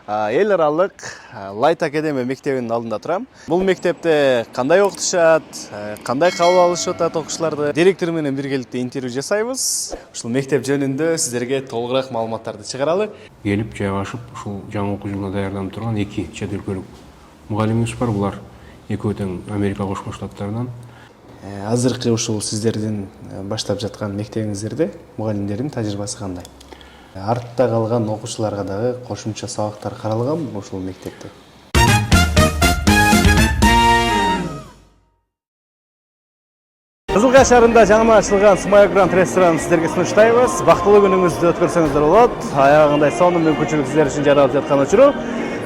Эл аралык Light Академия мектебинин алдында турам. Бул мектепте кандай окутушат, кандай кабыл алышып атат окуучуларды директор менен биргеликте интервью жасайбыз. Ушул мектеп жөнүндө сиздерге толугураак маалыматтарды чыгаралы. Келип жайгашып ушул жаңы окуу жылына даярданып турган 2 чет өлкөлүк мугалимибиз бар. Булар экөө тең Америка Кошмо Штаттарынан. Азыркы ушул сиздердин баштап жаткан мектебиңиздерде мугалимдердин тажрыйбасы кандай? Артта калган окуучуларга дагы кошумча сабактар каралган ушул мектепте. Кызылкай шаарында жаңы ачылган Сумая Гранд ресторанын сиздерге сунуштайбыз. Бактылуу күнүңүздү өткөрсөңүздөр болот. Аягындай сонун мүмкүнчүлүк сиздер үчүн жаралып жаткан учуру.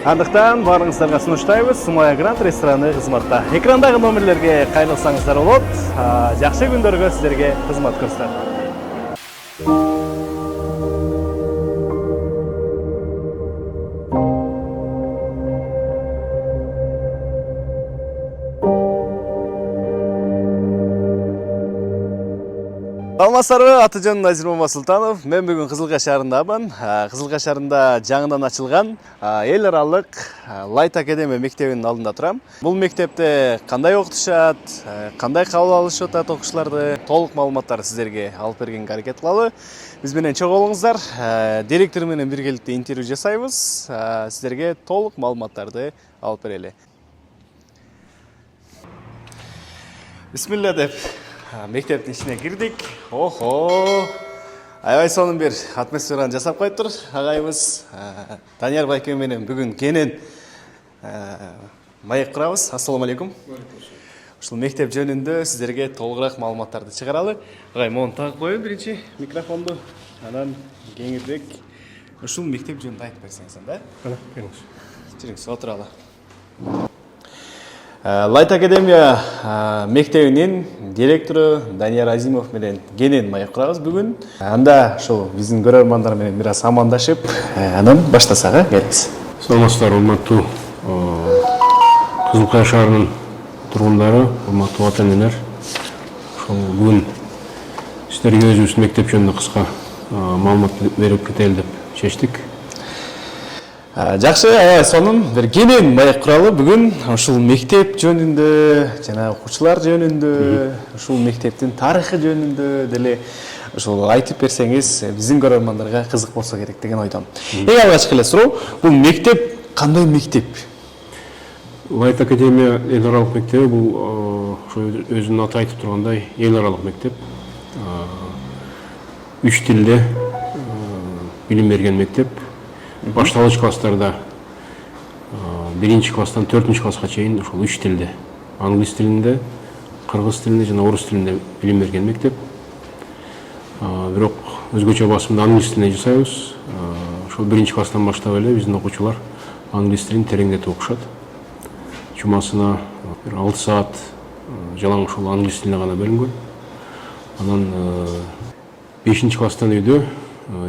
Андыктан баарыңыздарга сунуштайбыз. Сумая Гранд рестораны кызматта. Экрандагы номерлерге кайрылсаңыздар болот. Жакшы күндөргө сиздерге кызмат көрсөтөт. Саламатсыздарбы, атыжан Назир Мамасултанов. Мен бүгүн Кызылкай шаарындамын. Кызылкай шаарында жаңыдан ачылган эл аралык Light Академия мектебинин алдында турам. Бул мектепте кандай окутушат, кандай кабыл алышып атат окуучуларды толук маалыматтарды сиздерге алып бергенге аракет кылалы. Биз менен чогуу болуңуздар. Директор менен биргеликте интервью жасайбыз. Сиздерге толук маалыматтарды алып берели. Бисмилла деп мектептин ичине кирдик. Охо! Аябай сонун бир атмосфераны жасап коюптур агайыбыз. Данияр байке менен бүгүн кенен маек курабыз. Ассаламу алейкум. Ушул мектеп жөнүндө сиздерге толугураак маалыматтарды чыгаралы. Агай, мону тагып коеюн биринчи микрофонду. Анан кеңирээк ушул мектеп жөнүндө айтып берсеңиз анда. Келиңиз. Жүрүңүз, отуралы. Light Академия мектебинин директору Данияр Азимов менен кенен маек курабыз бүгүн. Анда ошол биздин көрөрмандар менен бир аз амандашып, анан баштасак, келиңиз. Саламатсыздар, урматтуу Кызылкай шаарынын тургундары, урматтуу ата энелер. Ошол бүгүн сиздерге өзүбүздүн мектеп жөнүндө кыска маалымат берип кетели деп чечтик. Жакшы, сонун бир кенен маек куралы бүгүн ушул мектеп жөнүндө, жана окуучулар жөнүндө, ушул мектептин тарыхы жөнүндө деле ушул айтып берсеңиз, биздин көрөрмандарга кызык болсо керек деген ойдон. Эң алгачкы эле суроо, бул мектеп кандай мектеп? Light Академия эл аралык мектеби бул өзүнүн аты айтып тургандай эл аралык мектеп. 3 тилде билим берген мектеп. Башталгыч класстарда 1 класстан 4 класска чейин ошол 3 тилде, англис тилинде, кыргыз тилинде жана орус тилинде билим берген мектеп. Бирок өзгөчө басымды англис тилинде жасайбыз. Ошол 1 класстан баштап эле биздин окуучулар англис тилин тереңдетип окушат. Жумасына 6 саат жалаң ошол англис тилине гана бөлүнгөн. Анан 5 класстан үйдө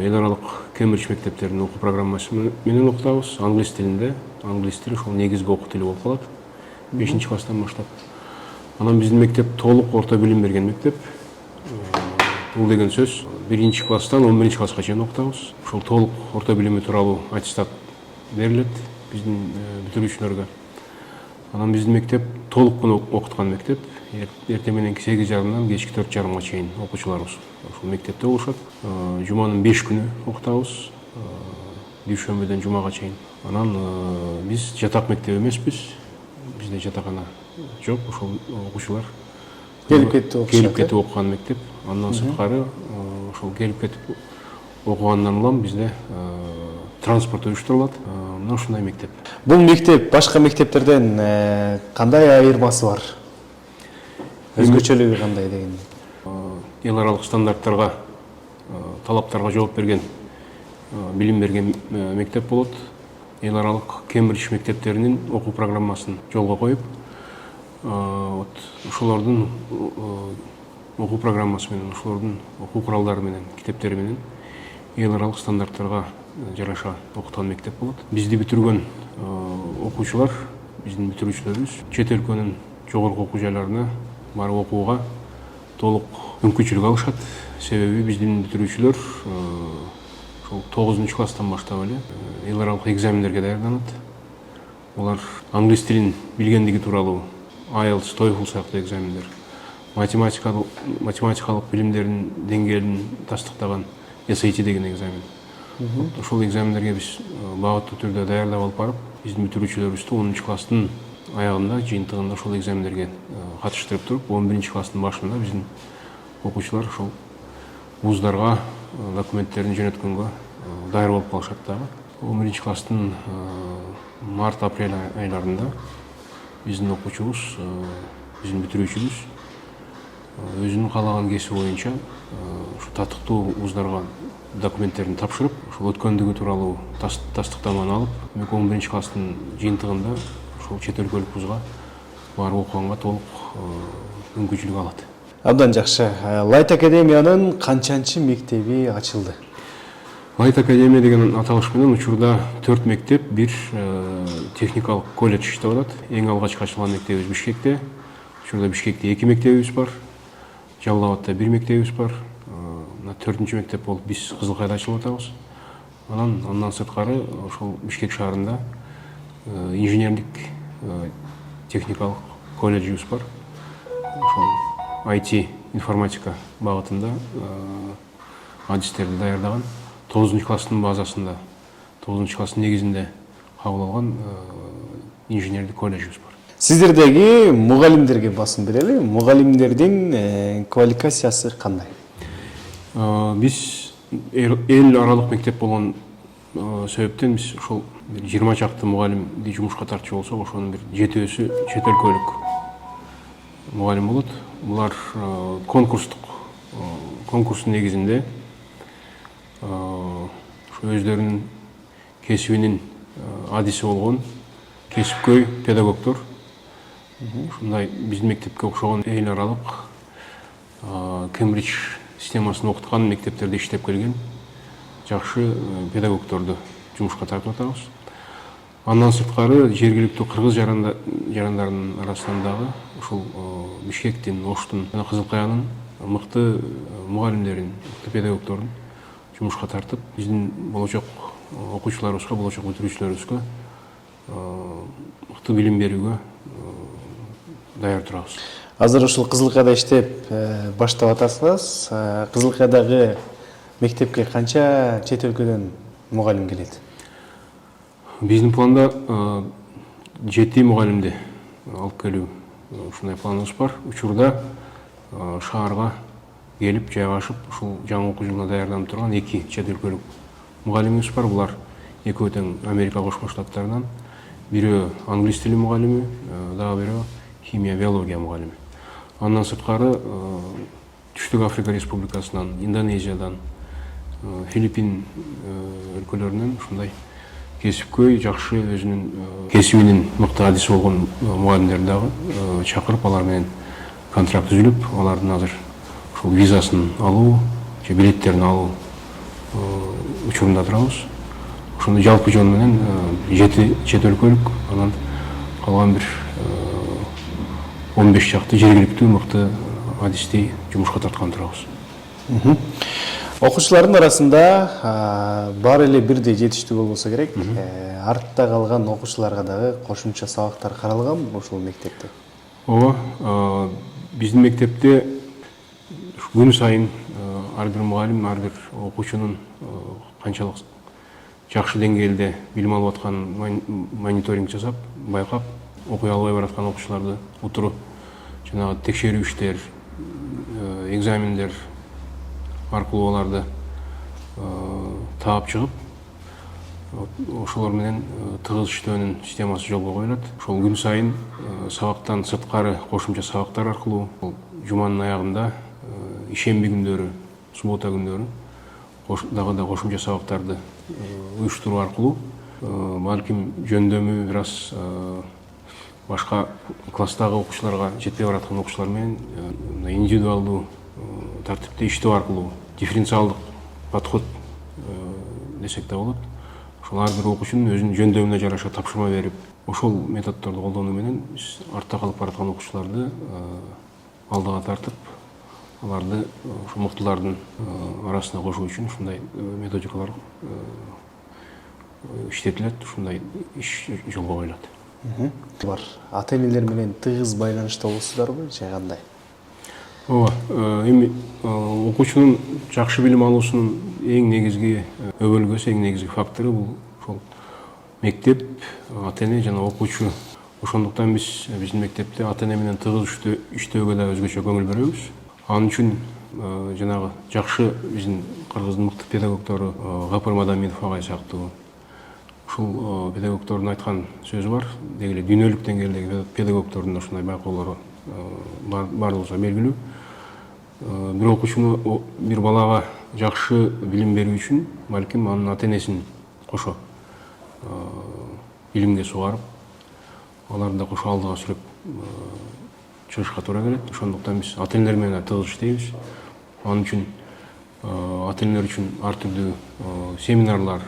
эл аралык Кембридж мектептеринин окуу программасы менен окутабыз. Англис тилинде, англис тили ошол негизги окуу тили болуп калат. 5 класстан баштап. Анан биздин мектеп толук орто билим берген мектеп. Бул деген сөз 1 класстан 11 класска чейин окутабыз. Ошол толук орто билими тууралуу аттестат берилет биздин бүтүрүүчүлөргө. Анан биздин мектеп толук күн окуткан мектеп. Эртең мененки 8:30-дан кечки 4:30-га чейин окуучуларыбыз ошол мектепте болушат. Жуманын 5 күнү окутабыз. Дүйшөмбүдөн жумага чейин. Анан биз жатак мектеп эмеспиз. Бизде жатакана жок. Ошол окуучулар келип кетип окуган мектеп. Андан сырткары ошол келип кетип окугандан улам бизде транспорт уюштурулат. Мына ушундай мектеп. Бул мектеп башка мектептерден кандай айырмасы бар? Өзгөчөлүгү кандай деген? Эл аралык стандарттарга, талаптарга жооп берген билим берген мектеп болот. Эл аралык Кембридж мектептеринин окуу программасын жолго коюп, ошолордун окуу программасы менен, ошолордун окуу куралдары менен, китептери менен эл аралык стандарттарга жараша окуткан мектеп болот. Бизди бүтүргөн окуучулар, биздин бүтүрүүчүлөрүбүз чет өлкөнүн жогорку окуу жайларына барып окууга толук мүмкүнчүлүк алышат. Себеби биздин бүтүрүүчүлөр ошол 9 класстан баштап эле эл аралык экзамендерге даярданат. Олар англис тилин билгендиги тууралуу IELTS, TOEFL сыяктуу экзамендер, математикалык билимдердин деңгээлин тастыктаган SAT деген экзамен. Ошол экзамендерге биз багыттуу түрдө даярдап алып барып, биздин бүтүрүүчүлөрүбүздү 10 класстын аягында, жыйынтыгында ошол экзамендерге катыштырып туруп, 11 класстын башында биздин окуучулар ошол вуздарга документтерин жөнөткөнгө даяр болуп калышат дагы. 11 класстын март-апрель айларында биздин окуучубуз, биздин бүтүрүүчүбүз өзүнүн каалаган кесиби боюнча ушу татыктуу вуздарга документтерин тапшырып, ошол өткөндүгү тууралуу тастыктаманы алып, 11 класстын жыйынтыгында ошол чет өлкөлүк вузга барып окуганга толук мүмкүнчүлүк алат. Абдан жакшы. Light Академиянын канчанчы мектеби ачылды? Light Академия деген аталыш менен учурда 4 мектеп, 1 техникалык колледж иштеп атат. Эң алгачкы ачылган мектебибиз Бишкекте. Учурда Бишкекте 2 мектебибиз бар. Жалал Абадта 1 мектебибиз бар. 4-нчү мектеп болуп биз Кызылкайда ачылып атабыз. Андан сырткары ошол Бишкек шаарында инженерлик техникалык колледжибиз бар. Ошол IT информатика багытында адистерди даярдаган 9 класстын базасында, 9 класстын негизинде кабыл алган инженерлик колледжибиз бар. Сиздердеги мугалимдерге басым берели. Мугалимдердин квалификациясы кандай? Биз эл аралык мектеп болгон себептен биз ошол 20 чакты мугалимди жумушка тартчу болсок, ошонун бир 7-өсү чет өлкөлүк мугалим болот. Булар конкурстун негизинде өздөрүнүн кесибинин адиси болгон кесипкөй педагогдор. Ушундай биздин мектепке окшогон эл аралык Кембридж системасын окуткан мектептерде иштеп келген жакшы педагогдорду жумушка тартып атабыз. Андан сырткары жергиликтүү кыргыз жарандарынын арасынан дагы ушул Бишкектин, Оштун жана Кызылкаянын мыкты мугалимдерин, мыкты педагогдорун жумушка тартып, биздин болочок окуучуларыбызга, болочок бүтүрүүчүлөрүбүзгө мыкты билим берүүгө даяр турабыз. Азыр ушул Кызылкайда иштеп баштап атасыз. Кызылкайдагы мектепке канча чет өлкөдөн мугалим келет? Биздин планда 7 мугалимди алып келүү ушундай планыбыз бар. Учурда шаарга келип жайгашып, ушул жаңы окуу жылына даярданып турган 2 чет өлкөлүк мугалимибиз бар. Булар экөө тең Америка Кошмо Штаттарынан, бирөө англис тили мугалими, дагы бирөө химия, биология мугалими. Андан сырткары Түштүк Африка Республикасынан, Индонезиядан, Филиппин өлкөлөрүнөн ушундай кесипкөй, жакшы өзүнүн кесибинин мыкты адиси болгон мугалимдерди дагы чакырып, алар менен контракт түзүлүп, алардын азыр ушул визасын алуу, же билеттерин алуу учурунда турабыз. Ошондой жалпы жөн менен 7 чет өлкөлүк, анан калган бир 15 чакты жергиликтүү мыкты адисти жумушка тарткан турабыз. Окуучулардын арасында баары эле бирдей жетиштүү болбосо керек. Артта калган окуучуларга дагы кошумча сабактар каралган ушул мектепте. Ооба, биздин мектепте күн сайын ар бир мугалим, ар бир окуучунун канчалык жакшы деңгээлде билим алып атканын мониторинг жасап, байкап, окуй албай бараткан окуучуларды утуру жанагы текшерүү иштер, экзамендер аркылуу аларды таап чыгып, ошолор менен тыгыз иштөөнүн системасы жолго коюлат. Ошол күн сайын сабактан сырткары кошумча сабактар аркылуу, жуманын аягында, ишемби күндөрү, суббота күндөрү дагы да кошумча сабактарды уюштуруу аркылуу балким жөндөмү бир аз башка класстагы окуучуларга жетпей бараткан окуучулар менен индивидуалдуу тартипте иштөө аркылуу дифференциалдык подход десек да болот. Ошол ар бир окуучунун өзүнүн жөндөмүнө жараша тапшырма берип, ошол методдорду колдонуу менен биз артта калып бараткан окуучуларды алдыга тартып, аларды ошо мыктылардын арасына кошуу үчүн ушундай методикалар иштетилет, ушундай иш жолго коюлат. Бар. Ата энелер менен тыгыз байланышта болосуздарбы же кандай? Ооба, эми окуучунун жакшы билим алуусунун эң негизги өбөлгөсү, эң негизги фактору бул ошол мектеп, ата эне жана окуучу. Ошондуктан биздин мектепте ата эне менен тыгыз иштөөгө да өзгөчө көңүл беребиз. Анын үчүн жанагы жакшы биздин кыргыздын мыкты педагогдору Гапар Мадаминов агай сыяктуу ушул педагогдордун айткан сөзү бар. Деги эле дүйнөлүк деңгээлдеги педагогдордун ушундай байкоолору барлыгыбызга белгилүү. Бир окуучуну, бир балага жакшы билим берүү үчүн балким анын ата энесин кошо билимге сугарып, аларды да кошо алдыга сүрүп чыгышка туура келет. Ошондуктан биз ата энелер менен тыгыз иштейбиз. Анын үчүн ата энелер үчүн ар түрдүү семинарлар,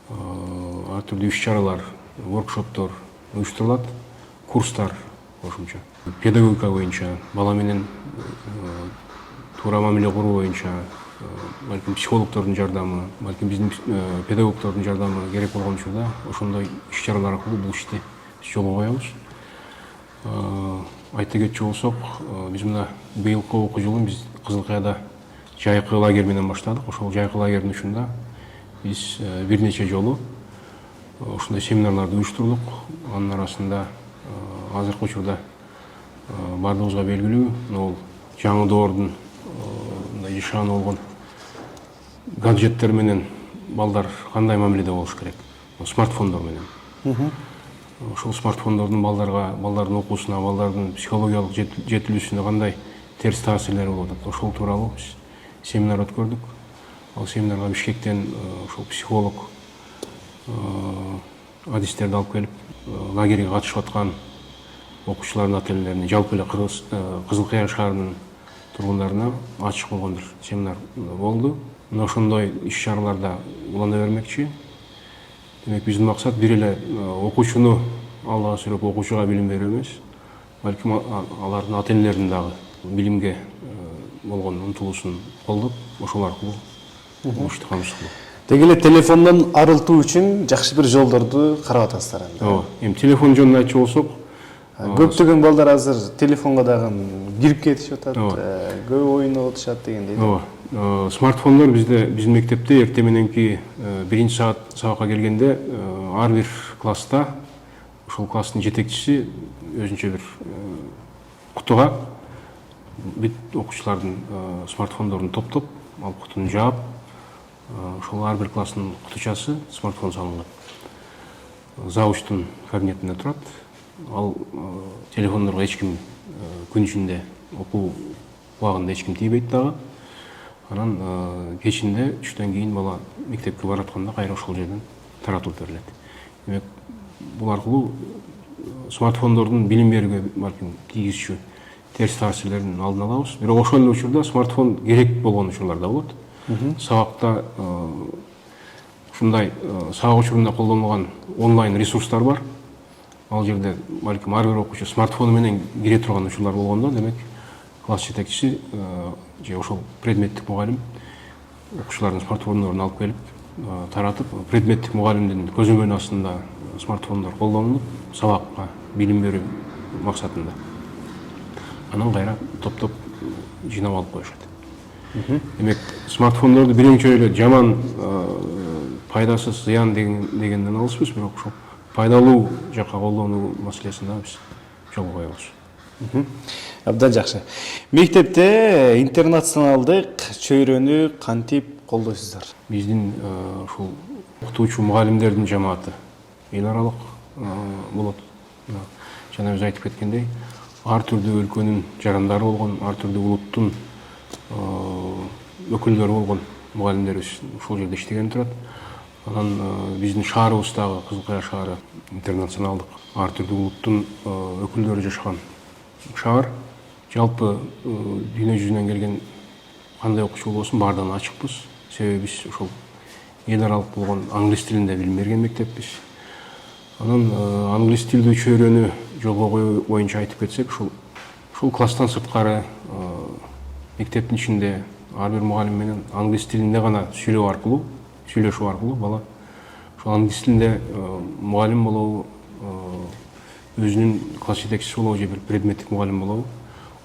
ар түрдүү иш-чаралар, воркшоптор уюштурулат, курстар кошумча. Педагогика боюнча, бала менен туура мамиле куруу боюнча, балким психологдордун жардамы, балким биздин педагогдордун жардамы керек болгон учурда ошондой иш-чаралар аркылуу бул ишти жолго коебуз. Айта кетчү болсок, биз мына быйылкы окуу жылын биз Кызыл Каяда жайкы лагерь менен баштадык. Ошол жайкы лагердин учурунда биз бир нече жолу ушундай семинарларды уюштурдук. Анын арасында азыркы учурда бардыгыбызга белгилүү, бул жаңы доордун мындай ишааны болгон гаджеттер менен балдар кандай мамиледе болуш керек? Смартфондор менен. Ошол смартфондордун балдардын окуусуна, балдардын психологиялык жетилүүсүнө кандай терс таасирлери болуп атат? Ошол тууралуу биз семинар өткөрдүк. Ал семинарга Бишкектен ошол психолог адистерди алып келип, лагерге катышып аткан окуучулардын ата энелерине, жалпы эле Кызыл Кая шаарынын тургундарына ачык болгон бир семинар болду. Мына ошондой иш-чараларда улана бермекчи. Демек биздин максат бир эле окуучуну алдыга сүрүп, окуучуга билим берүү эмес, балким алардын ата энелеринин дагы билимге болгон умтулуусун колдоп, ошол аркылуу ишти камсыз кылуу. Деги эле телефондон арылтуу үчүн жакшы бир жолдорду карап атасыздар анда. Ооба. Эми телефон жөнүндө айтчу болсок, көптөгөн балдар азыр телефонго дагы кирип кетишип атат, көп ойноп отушат дегендей. Ооба. Смартфондор биздин мектепте эртең мененки 1 сабакка келгенде ар бир класста ошол класстын жетекчиси өзүнчө бир кутуга бүт окуучулардын смартфондорун топтоп, ал кутуну жаап, ошол ар бир класстын кутучасы смартфон салынган. Завучтун кабинетинде турат. Ал телефондорго эч ким күн ичинде окуу убагында эч ким тийбейт дагы. Анан кечинде түштөн кийин бала мектепке баратканда кайра ошол жерден таратылып берилет. Демек, бул аркылуу смартфондордун билим берүүгө балким тийгизчү терс таасирлердин алдын алабыз. Бирок ошол эле учурда смартфон керек болгон учурлар да болот. Сабакта ушундай сабак учурунда колдонулган онлайн ресурстар бар. Ал жерде балким ар бир окуучу смартфону менен кире турган учурлар болгондо, демек класс жетекчиси же ошол предметтик мугалим окуучулардын смартфондорун алып келип таратып, предметтик мугалимдин көзөмөлү астында смартфондор колдонулуп, сабакка билим берүү максатында. Анан кайра топтоп жыйнап алып коюшат. Демек, смартфондорду биринчи эле жаман, пайдасыз, зыян дегенден алыспыз, бирок ошол пайдалуу жакка колдонуу маселесин да биз жолго коебуз. Абдан жакшы. Мектепте интернационалдык чөйрөнү кантип колдойсуздар? Биздин ушул окутуучу мугалимдердин жамааты эл аралык болот. Жана биз айтып кеткендей, ар түрдүү өлкөнүн жарандары болгон, ар түрдүү улуттун өкүлдөрү болгон мугалимдерибиз ушул жерде иштеген турат. Анан биздин шаарыбыздагы Кызыл Кая шаары интернационалдык ар түрдүү улуттун өкүлдөрү жашаган шаар. Жалпы дүйнө жүзүнөн келген кандай окуучу болсун баардыгына ачыкпыз. Себеби биз ошол эл аралык болгон англис тилинде билим берген мектеппиз. Анан англис тилдүү чөйрөнү жолго коюу боюнча айтып кетсек, ушул класстан сырткары мектептин ичинде ар бир мугалим менен англис тилинде гана сүйлөшүү аркылуу бала ошол англис тилинде мугалим болобу, өзүнүн класс жетекчиси болобу же бир предметтик мугалим болобу,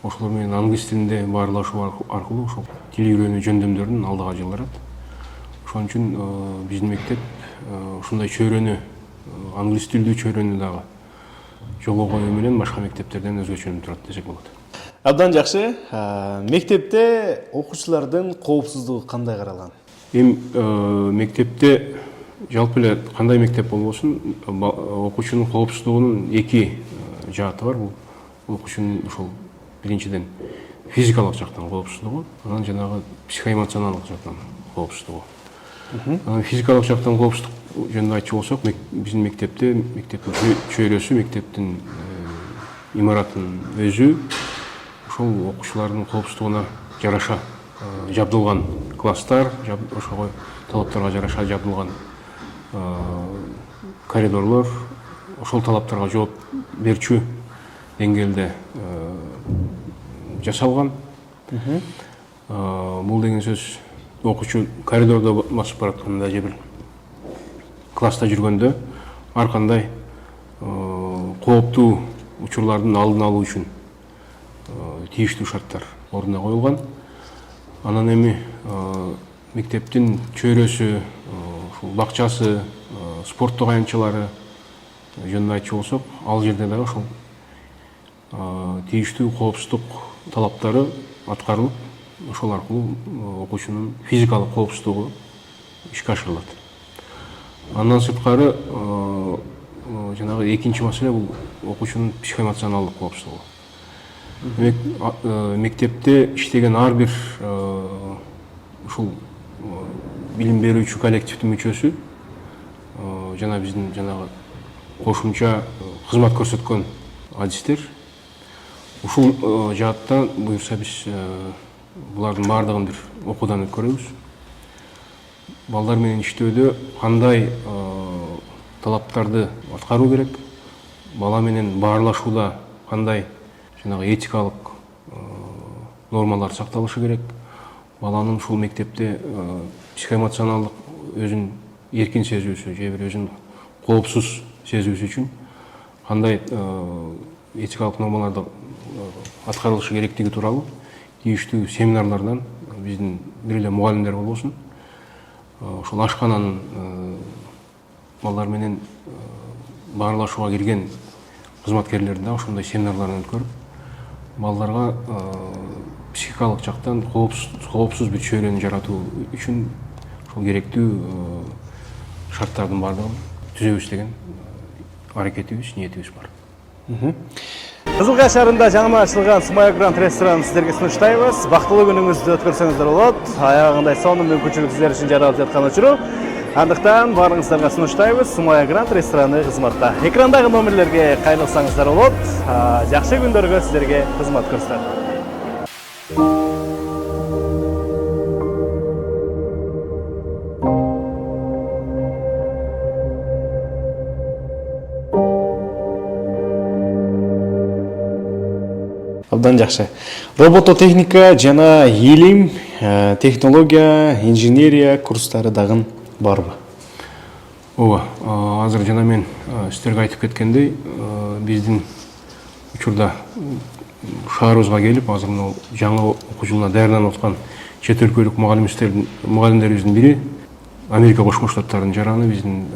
ошолор менен англис тилинде баарлашуу аркылуу ошол тил үйрөнүү жөндөмдөрүн алдыга жылдырат. Ошон үчүн биздин мектеп ушундай чөйрөнү, англис тилдүү чөйрөнү дагы жолго коюу менен башка мектептерден өзгөчөлөнүп турат десек болот. Абдан жакшы. Мектепте окуучулардын коопсуздугу кандай каралган? Мектепте жалпы эле кандай мектеп болбосун, окуучунун коопсуздугунун эки жааты бар. Бул окуучунун ошол биринчиден физикалык жактан коопсуздугу, анан жанагы психоэмоционалдык жактан коопсуздугу. Физикалык жактан коопсуздук жөнүндө айтчу болсок, биздин мектептин чөйрөсү, мектептин имараттын өзү ошол окуучулардын коопсуздугуна жараша жабдылган класстар, ошого талаптарга жараша жабдылган коридорлор, ошол талаптарга жооп берчү деңгээлде жасалган. Бул деген сөз окуучу коридордо басып баратканда же бир класста жүргөндө ар кандай кооптуу учурлардын алдын алуу үчүн тийиштүү шарттар ордуна коюлган. Анан эми мектептин чөйрөсү, бакчасы, спорттук аянтчалары жөнүндө айтчу болсок, ал жерде дагы ошол тийиштүү коопсуздук талаптары аткарылып, ошол аркылуу окуучунун физикалык коопсуздугу ишке ашырылат. Андан сырткары жанагы экинчи маселе бул окуучунун психоэмоционалдык коопсуздугу. Демек, мектепте иштеген ар бир ушул билим берүүчү коллективдин мүчөсү жана биздин жанагы кошумча кызмат көрсөткөн адистер ушул жаатта буюрса биз булардын баардыгын бир окуудан өткөрөбүз. Балдар менен иштөөдө кандай талаптарды аткаруу керек, бала менен баарлашууда кандай жанагы этикалык нормалар сакталышы керек, баланын ушул мектепте психоэмоционалдык өзүн эркин сезүүсү же бир өзүн коопсуз сезүүсү үчүн кандай этикалык нормаларды аткарылышы керектиги тууралуу тийиштүү семинарлардан биздин бир эле мугалимдер болбосун, ошол ашкананын балдар менен баарлашууга кирген кызматкерлер да ошондой семинарлардан өткөрүп, балдарга психикалык жактан коопсуз бир чөйрөнү жаратуу үчүн ошол керектүү шарттардын баардыгын түзөбүз деген аракетибиз, ниетибиз бар. Кызылкая шаарында жаңы ачылган Сумая Гранд ресторанын сиздерге сунуштайбыз. Бактылуу күнүңүздү өткөрсөңүздөр болот. Аягындай сонун мүмкүнчүлүк сиздер үчүн жаралып жаткан учуру. Андыктан баарыңыздарга сунуштайбыз. Сумая Гранд рестораны кызматта. Экрандагы номерлерге кайрылсаңыздар болот. Жакшы күндөргө сиздерге кызмат көрсөтөт. Абдан жакшы. Робототехника жана илим, технология, инженерия курстары дагы барбы? Ооба, азыр жана мен сиздерге айтып кеткендей, биздин учурда шаарыбызга келип, азыр мына жаңы окуу жылына даярданып аткан чет өлкөлүк мугалимдерибиздин бири Америка Кошмо Штаттарынын жараны биздин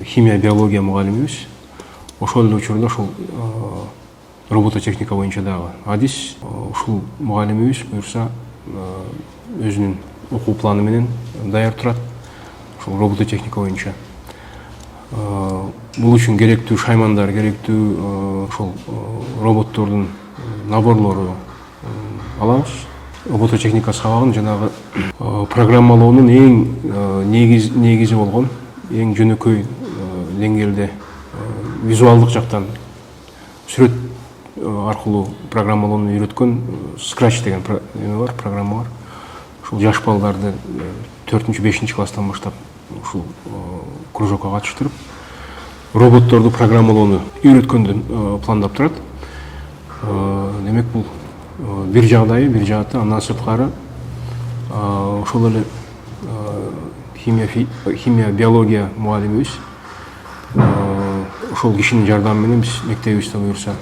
химия, биология мугалимибиз. Ошол эле учурда ошол робототехника боюнча дагы адис. Ушул мугалимибиз буюрса өзүнүн окуу планы менен даяр турат. Ушул робототехника боюнча. Бул үчүн керектүү шаймандар, керектүү ошол роботтордун наборлору алабыз. Робототехника сабагын жанагы программалоонун эң негизи болгон, эң жөнөкөй деңгээлде визуалдык жактан сүрөт аркылуу программалоону үйрөткөн Scratch деген программа бар. Ушул жаш балдарды 4-5 класстан баштап ушул кружокко катыштырып, роботторду программалоону үйрөткөндү пландап турат. Демек бул бир жагдайы, бир жааты, андан сырткары ошол эле химия, биология мугалимибиз. Ошол кишинин жардамы менен биз мектебибизде буюрса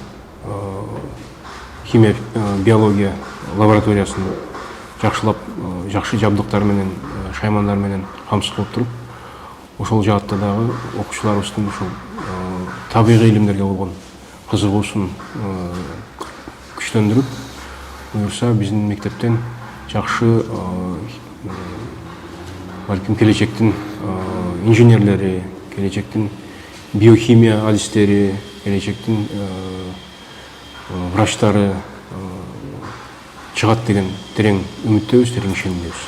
химия, биология лабораториясын жакшылап, жакшы жабдыктар менен, шаймандар менен камсыз кылып туруп, ошол жаатта дагы окуучуларыбыздын ушул табигый илимдерге болгон кызыгуусун күчтөндүрүп, буюрса биздин мектептен жакшы балким келечектин инженерлери, келечектин биохимия адистери, келечектин врачтары чыгат деген терең үмүттөбүз, терең ишенүүдөбүз.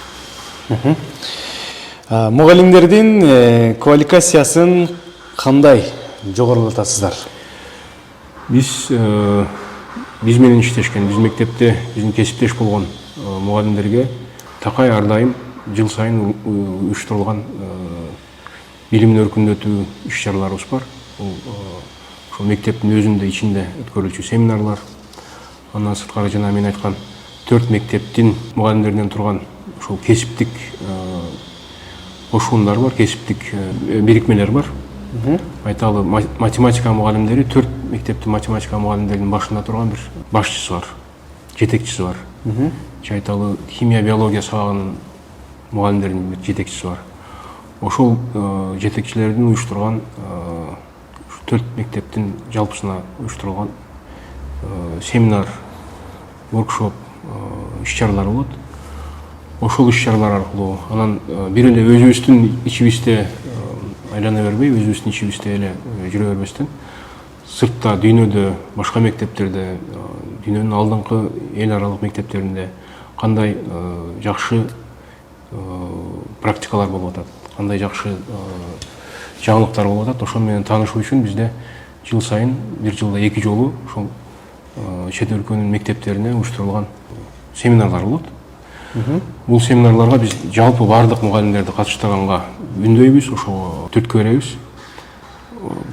Мугалимдердин квалификациясын кандай жогорулатасыздар? Биз менен иштешкен, биз мектепте биздин кесиптеш болгон мугалимдерге такай ар дайым жыл сайын уюштурулган билимин өркүндөтүү иш-чараларыбыз бар. Ошол мектептин өзүндө ичинде өткөрүлчү семинарлар, андан сырткары жана мен айткан 4 мектептин мугалимдеринен турган ошол кесиптик кошуундар бар, кесиптик бирикмелер бар. Айталы математика мугалимдери 4 мектептин математика мугалимдеринин башында турган бир башчысы бар, жетекчиси бар. Айталы химия, биология сабагынын мугалимдеринин жетекчиси бар. Ошол жетекчилердин уюштурган 4 мектептин жалпысына уюштурулган семинар, воркшоп, иш-чаралар болот. Ошол иш-чаралар аркылуу анан бир эле өзүбүздүн ичибизде айлана бербей, өзүбүздүн ичибизде эле жүрө бербестен, сыртта, дүйнөдө, башка мектептерде, дүйнөнүн алдыңкы эл аралык мектептеринде кандай жакшы практикалар болуп атат, кандай жакшы жаңылыктар болуп атат, ошол менен таанышуу үчүн бизде жыл сайын, бир жылда 2 жолу ошол чет өлкөнүн мектептерине уюштурулган семинарлар болот. Бул семинарларга биз жалпы бардык мугалимдерди катыштырганга үндөйбүз, ошого түрткү беребиз.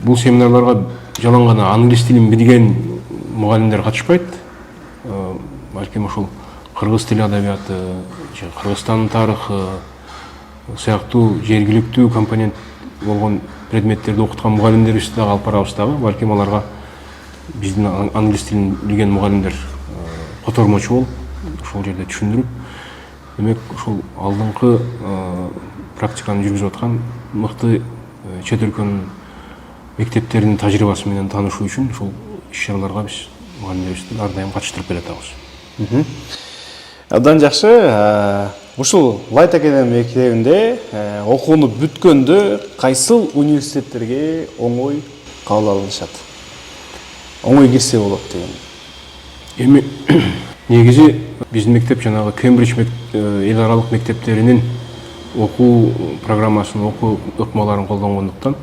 Бул семинарларга жалаң гана англис тилин билген мугалимдер катышпайт. Балким ошол кыргыз тили адабияты, Кыргызстандын тарыхы сыяктуу жергиликтүү компонент болгон предметтерди окуткан мугалимдерибизди дагы алып барабыз дагы. Балким аларга биздин англис тилин билген мугалимдер котормочу болуп, ошол жерде түшүндүрүп, демек ошол алдыңкы практиканы жүргүзүп аткан мыкты чет өлкөнүн мектептеринин тажрыйбасы менен таанышуу үчүн ошол иш-чараларга биз мугалимдерибизди ар дайым катыштырып келатабыз. Абдан жакшы. Ушул Light Academy мектебинде окууну бүткөндө кайсыл университеттерге оңой кабыл алынышат? Оңой кирсе болот деген. Эми негизи биздин мектеп жанагы Кембридж эл аралык мектептеринин окуу программасын, окуу ыкмаларын колдонгондуктан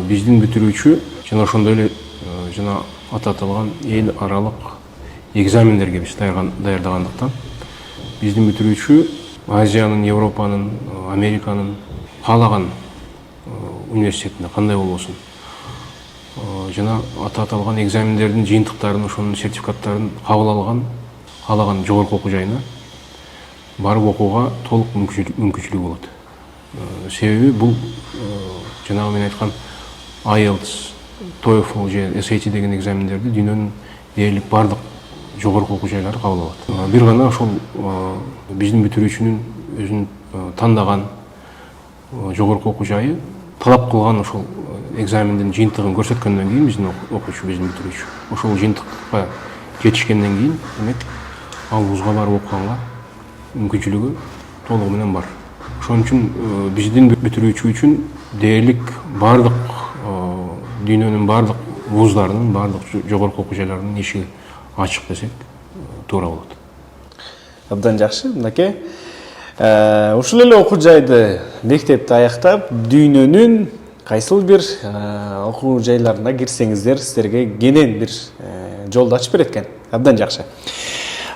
биздин бүтүрүүчү жана ошондой эле жана аталган эл аралык экзамендерге биз даярдагандыктан биздин бүтүрүүчү Азиянын, Европанын, Американын каалаган университетинде кандай болбосун жана аталган экзамендердин жыйынтыктарын, ошонун сертификаттарын кабыл алган каалаган жогорку окуу жайына барып окууга толук мүмкүнчүлүгү болот. Себеби бул жанагы мен айткан IELTS, TOEFL же SAT деген экзамендерди дүйнөнүн дээрлик бардык жогорку окуу жайлары кабыл алат. Бир гана ошол биздин бүтүрүүчүнүн өзүнүн тандаган жогорку окуу жайы талап кылган ошол экзамендин жыйынтыгын көрсөткөндөн кийин биздин окуучу, биздин бүтүрүүчү ошол жыйынтыкка жетишкенден кийин демек ал вузга барып окуганга мүмкүнчүлүгү толугу менен бар. Ошон үчүн биздин бүтүрүүчү үчүн дээрлик бардык дүйнөнүн бардык вуздарынын, бардык жогорку окуу жайларынын ишиги ачык десек туура болот. Абдан жакшы, мынакей. Ушул эле окуу жайды мектепти аяктап, дүйнөнүн кайсыл бир окуу жайларына кирсеңиздер, силерге кенен бир жолду ачып берет экен. Абдан жакшы.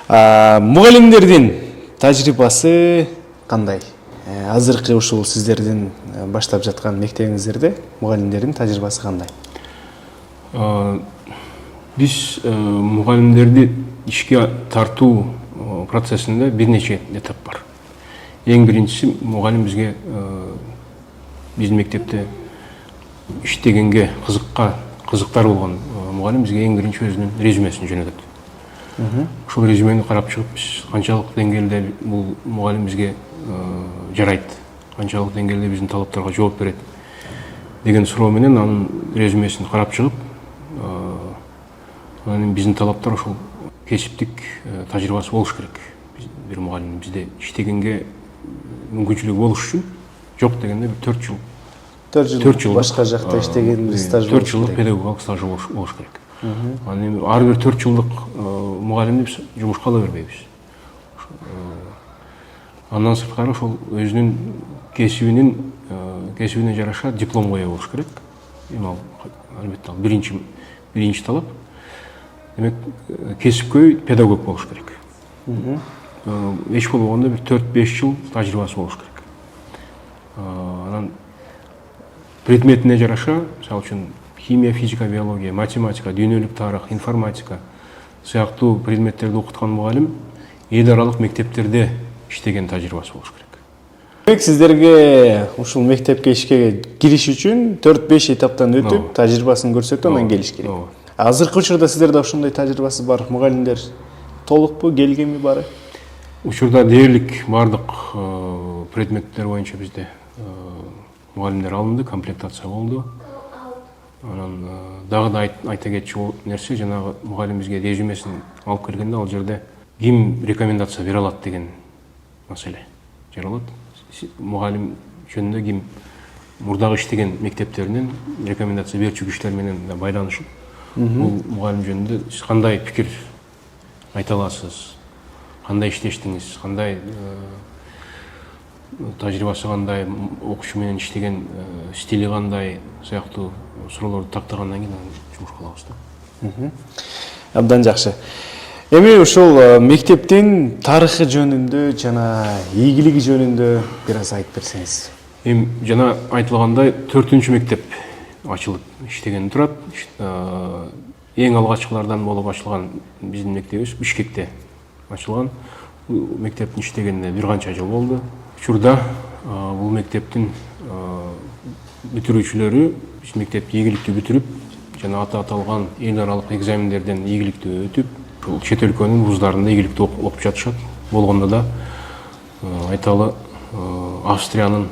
Мугалимдердин тажрыйбасы кандай? Азыркы ушул сиздердин баштап жаткан мектебиңиздерде мугалимдердин тажрыйбасы кандай? Биз мугалимдерди ишке тартуу процессинде бир нече этап бар. Эң биринчиси мугалим бизге биздин мектепте иштегенге кызыктар болгон мугалим бизге эң биринчи өзүнүн резюмесин жөнөтөт. Ошол резюмени карап чыгып биз канчалык деңгээлде бул мугалим бизге жарайт, канчалык деңгээлде биздин талаптарга жооп берет деген суроо менен анын резюмесин карап чыгып, анан биздин талаптар ошол кесиптик тажрыйбасы болуш керек. Бир мугалим бизде иштегенге мүмкүнчүлүгү болуш үчүн жок дегенде 4 жыл 4 жыл башка жакта иштеген стаж 4 жылдык педагогикалык стажы болуш керек. Анан эми ар бир 4 жылдык мугалимди биз жумушка ала бербейбиз. Андан сырткары ошол өзүнүн кесибине жараша дипломго ээ болуш керек. Эми ал албетте ал биринчи талап. Демек, кесипкөй педагог болуш керек. Эч болбогондо бир 4-5 жыл тажрыйбасы болуш керек. Анан предметине жараша, мисалы үчүн химия, физика, биология, математика, дүйнөлүк тарых, информатика сыяктуу предметтерди окуткан мугалим эл аралык мектептерде иштеген тажрыйбасы болуш керек. Демек, сиздерге ушул мектепке ишке кириш үчүн 4-5 этаптан өтүп, тажрыйбасын көрсөтүп, анан келиш керек. Азыркы учурда сиздерде ошондой тажрыйбасы бар мугалимдер толукпу, келгенби бары? Учурда дээрлик бардык предметтер боюнча бизде мугалимдер алынды, комплектация болду. Анан дагы да айта кетчү нерсе, жанагы мугалим бизге резюмесин алып келгенде ал жерде ким рекомендация бере алат деген маселе жаралат. Мугалим жөнүндө ким мурдагы иштеген мектептеринен рекомендация берчү кишилер менен байланышып, бул мугалим жөнүндө сиз кандай пикир айта аласыз, кандай иштештиңиз, кандай тажрыйбасы кандай, окуучу менен иштеген стили кандай сыяктуу суроолорду тактагандан кийин жумушка алабыз да. Абдан жакшы. Эми ушул мектептин тарыхы жөнүндө жана ийгилиги жөнүндө бир аз айтып берсеңиз. Эми жана айтылгандай 4-үнчү мектеп ачылып иштеген турат. Эң алгачкылардан болуп ачылган биздин мектебибиз Бишкекте ачылган. Бул мектептин иштегенине бир канча жыл болду. Учурда бул мектептин бүтүрүүчүлөрү биз мектепти ийгиликтүү бүтүрүп, жана аталган эл аралык экзамендерден ийгиликтүү өтүп, ушул чет өлкөнүн вуздарында ийгиликтүү окуп жатышат. Болгондо да айталы Австриянын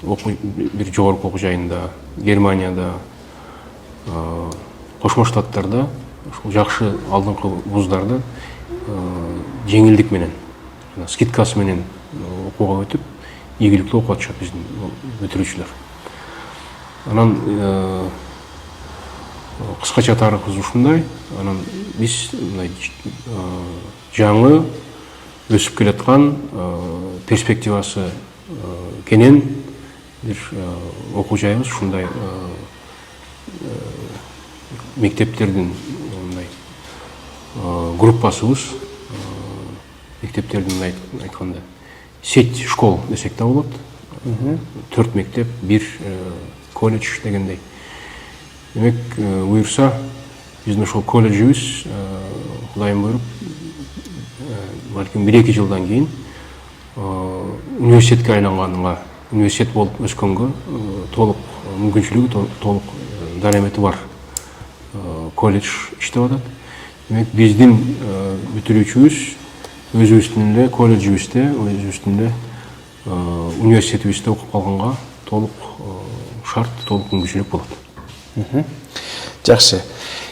бир жогорку окуу жайында, Германияда, Кошмо Штаттарда, ушул жакшы алдыңкы вуздарда жеңилдик менен, скидкасы менен окууга өтүп, ийгиликтүү окуп атышат биздин бүтүрүүчүлөр. Анан кыскача тарыхыбыз ушундай. Анан биз мындай жаңы өсүп келаткан, перспективасы кенен бир окуу жайыбыз, ушундай мектептердин мындай группасыбыз, мектептердин айтканда сеть школ десек да болот. 4 мектеп, 1 колледж дегендей. Демек, буюрса, биздин ошол колледжибиз Кудайым буйруп, балким 1-2 жылдан кийин университетке айланганга, университет болуп өскөнгө толук мүмкүнчүлүгү, толук дарамети бар колледж иштеп атат. Демек, биздин бүтүрүүчүбүз өзүбүздүн эле колледжибизде, өзүбүздүн эле университетибизде окуп калганга толук шарт, толук мүмкүнчүлүк болот. Жакшы.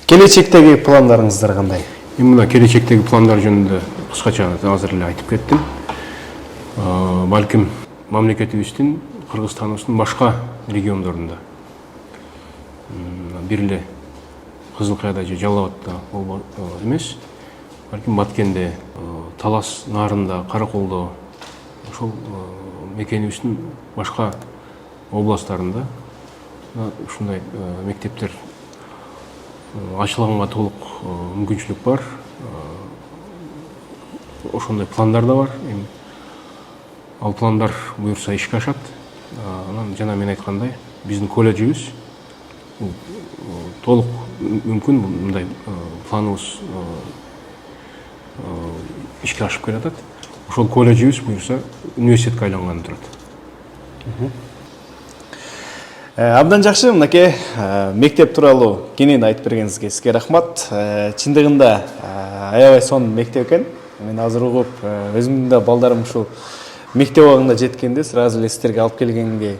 Келечектеги пландарыңыздар кандай? Эми мына келечектеги пландар жөнүндө кыскача азыр эле айтып кеттим. Балким мамлекетибиздин, Кыргызстаныбыздын башка региондорунда, бир эле Кызыл Каяда же Жалал Абадта эмес, балким Баткенде, Талас Нарында, Караколдо, ошол мекенибиздин башка областтарында ушундай мектептер ачылганга толук мүмкүнчүлүк бар. Ошондой пландар да бар. Ал пландар буюрса ишке ашат. Анан жана мен айткандай, биздин колледжибиз толук мүмкүн мындай планыбыз ишке ашып келатат. Ошол колледжибиз буюрса университетке айланганы турат. Абдан жакшы, мынакей мектеп тууралуу кенен айтып бергениңизге сизге рахмат. Чындыгында аябай сонун мектеп экен. Мен азыр угуп, өзүмдүн да балдарым ушул мектеп абагында жеткенде сразу эле сиздерге алып келгенге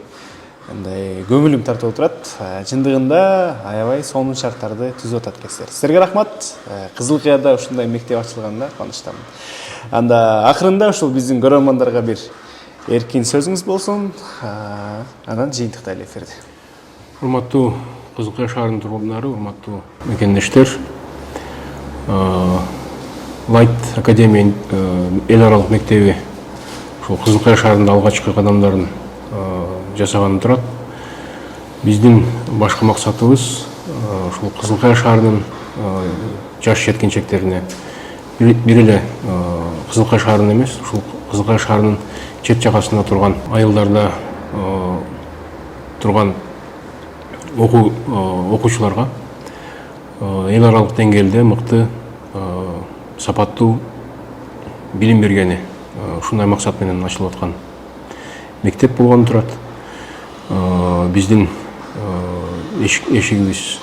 андай көңүлүм тартып турат. Чындыгында аябай сонун шарттарды түзүп атат экенсиздер. Сиздерге рахмат. Кызылкыяда ушундай мектеп ачылганына кубанычтамын. Анда акырында ушул биздин көрөрмандарга бир эркин сөзүңүз болсун. Анан жыйынтыктайлы эфирди. Урматтуу Кызылкыя шаарынын тургундары, урматтуу мекендештер, Light Академия эл аралык мектеби ушул Кызылкыя шаарында алгачкы кадамдарын жасаганы турат. Биздин башкы максатыбыз ушул Кызылкыя шаарынын жаш жеткинчектерине бир эле Кызылкыя шаарынын эмес, ушул Кызылкыя шаарынын чет жагасында турган айылдарда турган окуучуларга эл аралык деңгээлде мыкты сапаттуу билим бергени ушундай максат менен ачылып аткан мектеп болгону турат. Биздин эшигибиз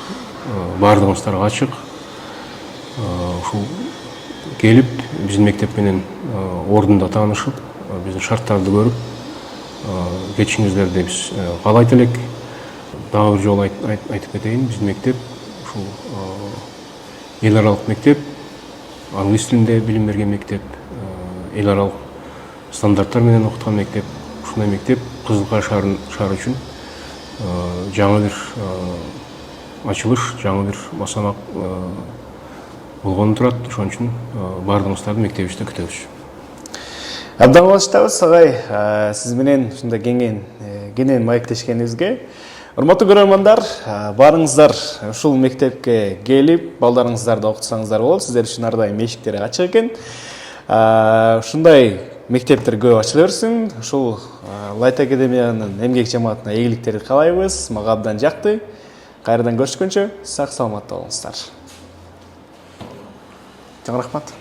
баардыгыңыздарга ачык. Ушул келип биздин мектеп менен ордунда таанышып, биздин шарттарды көрүп кетишиңиздерди биз каалайт элек. Дагы бир жолу айтып кетейин, биздин мектеп ушул эл аралык мектеп, англис тилинде билим берген мектеп, эл аралык стандарттар менен окуткан мектеп. Ушундай мектеп Кызылкыя шаары үчүн жаңы бир ачылыш, жаңы бир басамак болгону турат. Ошон үчүн баардыгыңыздарды мектебибизде күтөбүз. Абдан кубанычтабыз агай, сиз менен ушундай кенен маектешкенибизге. Урматтуу көрөрмандар, барыңыздар ушул мектепке келип, балдарыңыздарды окутсаңыздар болот. Сиздер үчүн ар дайым эшиктери ачык экен. Ушундай мектептер көп ачыла берсин. Ушул Light Академиянын эмгек жамаатына ийгиликтерди каалайбыз. Мага абдан жакты. Кайрадан көрүшкөнчө сак саламатта болуңуздар. Чоң рахмат.